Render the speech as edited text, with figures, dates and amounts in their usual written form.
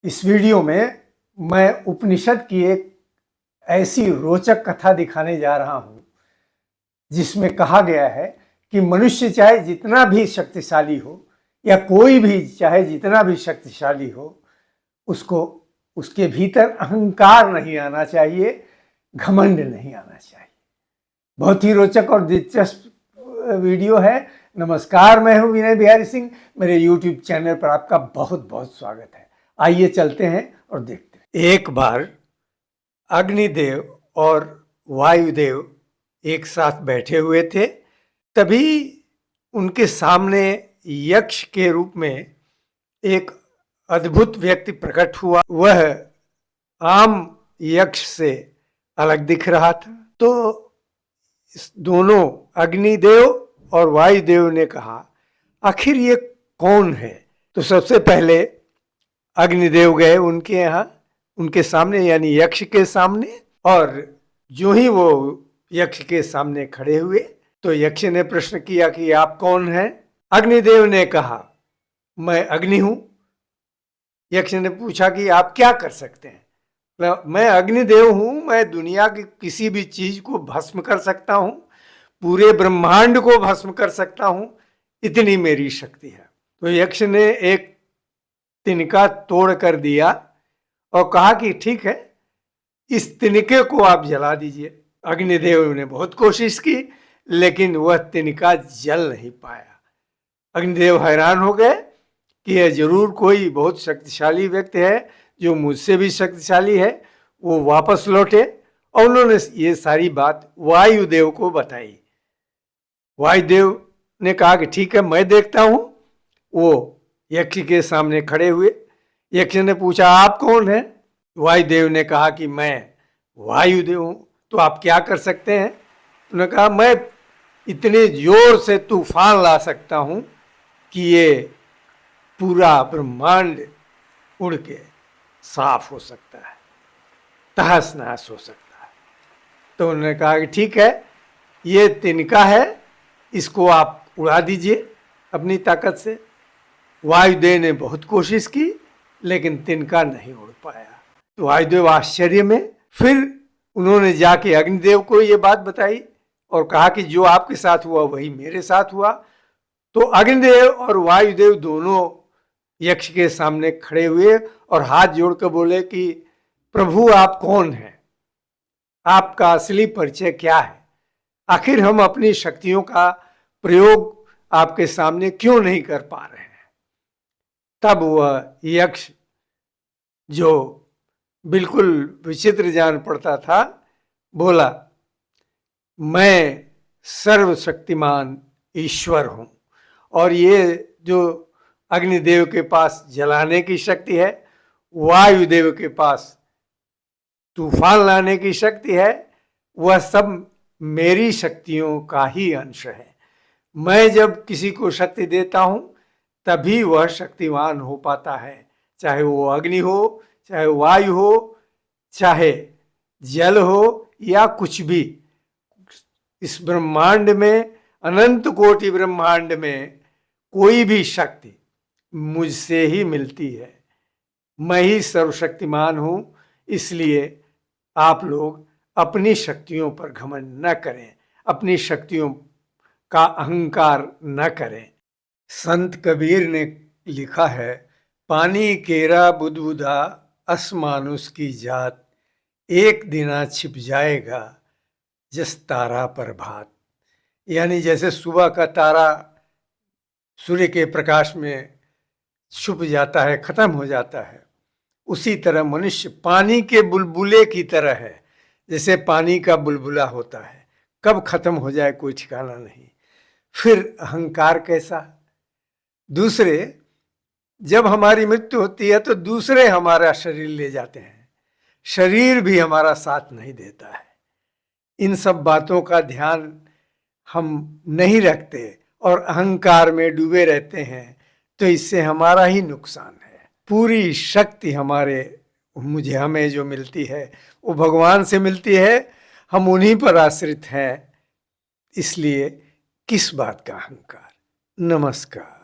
इस वीडियो में मैं उपनिषद की एक ऐसी रोचक कथा दिखाने जा रहा हूं जिसमें कहा गया है कि मनुष्य चाहे जितना भी शक्तिशाली हो या कोई भी चाहे जितना भी शक्तिशाली हो, उसको उसके भीतर अहंकार नहीं आना चाहिए, घमंड नहीं आना चाहिए। बहुत ही रोचक और दिलचस्प वीडियो है। नमस्कार, मैं हूं विनय बिहारी सिंह। मेरे YouTube चैनल पर आपका बहुत बहुत स्वागत है। आइए चलते हैं और देखते हैं। एक बार अग्निदेव और वायुदेव एक साथ बैठे हुए थे। तभी उनके सामने यक्ष के रूप में एक अद्भुत व्यक्ति प्रकट हुआ। वह आम यक्ष से अलग दिख रहा था। तो इस दोनों अग्निदेव और वायुदेव ने कहा, आखिर ये कौन है? तो सबसे पहले अग्निदेव गए उनके यहाँ, उनके सामने यानी यक्ष के सामने, और जो ही वो यक्ष के सामने खड़े हुए तो यक्ष ने प्रश्न किया कि आप कौन हैं? अग्निदेव ने कहा, मैं अग्नि हूं। यक्ष ने पूछा कि आप क्या कर सकते हैं? मैं अग्निदेव हूं, मैं दुनिया की किसी भी चीज को भस्म कर सकता हूं, पूरे ब्रह्मांड को भस्म कर सकता हूं, इतनी मेरी शक्ति है। तो यक्ष ने एक तिनका तोड़ कर दिया और कहा कि ठीक है, इस तिनके को आप जला दीजिए। अग्निदेव ने बहुत कोशिश की लेकिन वह तिनका जल नहीं पाया। अग्निदेव हैरान हो गए कि यह जरूर कोई बहुत शक्तिशाली व्यक्ति है जो मुझसे भी शक्तिशाली है। वो वापस लौटे और उन्होंने ये सारी बात वायुदेव को बताई। वायुदेव ने कहा कि ठीक है, मैं देखता हूं। वो यक्ष के सामने खड़े हुए। यक्ष ने पूछा, आप कौन हैं? वायुदेव ने कहा कि मैं वायुदेव हूं। तो आप क्या कर सकते हैं? उन्होंने कहा, मैं इतने जोर से तूफान ला सकता हूं कि ये पूरा ब्रह्मांड उड़ के साफ हो सकता है, तहस नहस हो सकता है। तो उन्होंने कहा कि ठीक है, ये तिनका है, इसको आप उड़ा दीजिए अपनी ताकत से। वायुदेव ने बहुत कोशिश की लेकिन तिनका नहीं उड़ पाया। तो वायुदेव आश्चर्य में। फिर उन्होंने जाके अग्निदेव को ये बात बताई और कहा कि जो आपके साथ हुआ वही मेरे साथ हुआ। तो अग्निदेव और वायुदेव दोनों यक्ष के सामने खड़े हुए और हाथ जोड़कर बोले कि प्रभु, आप कौन हैं? आपका असली परिचय क्या है? आखिर हम अपनी शक्तियों का प्रयोग आपके सामने क्यों नहीं कर पा रहे हैं? तब वह यक्ष, जो बिल्कुल विचित्र जान पड़ता था, बोला, मैं सर्वशक्तिमान ईश्वर हूं और ये जो अग्निदेव के पास जलाने की शक्ति है, वायुदेव के पास तूफान लाने की शक्ति है, वह सब मेरी शक्तियों का ही अंश है। मैं जब किसी को शक्ति देता हूं तभी वह शक्तिवान हो पाता है, चाहे वो अग्नि हो, चाहे वायु हो, चाहे जल हो या कुछ भी। इस ब्रह्मांड में, अनंत कोटि ब्रह्मांड में कोई भी शक्ति मुझसे ही मिलती है। मैं ही सर्वशक्तिमान हूं। इसलिए आप लोग अपनी शक्तियों पर घमंड न करें, अपनी शक्तियों का अहंकार न करें। संत कबीर ने लिखा है, पानी केरा बुदबुदा अस मानुष की जात, एक दिना छिप जाएगा जस तारा पर भात। यानी जैसे सुबह का तारा सूर्य के प्रकाश में छुप जाता है, खत्म हो जाता है, उसी तरह मनुष्य पानी के बुलबुले की तरह है। जैसे पानी का बुलबुला होता है, कब खत्म हो जाए कोई ठिकाना नहीं। फिर अहंकार कैसा? दूसरे, जब हमारी मृत्यु होती है तो दूसरे हमारा शरीर ले जाते हैं, शरीर भी हमारा साथ नहीं देता है। इन सब बातों का ध्यान हम नहीं रखते और अहंकार में डूबे रहते हैं, तो इससे हमारा ही नुकसान है। पूरी शक्ति हमें जो मिलती है वो भगवान से मिलती है, हम उन्हीं पर आश्रित हैं। इसलिए किस बात का अहंकार? नमस्कार।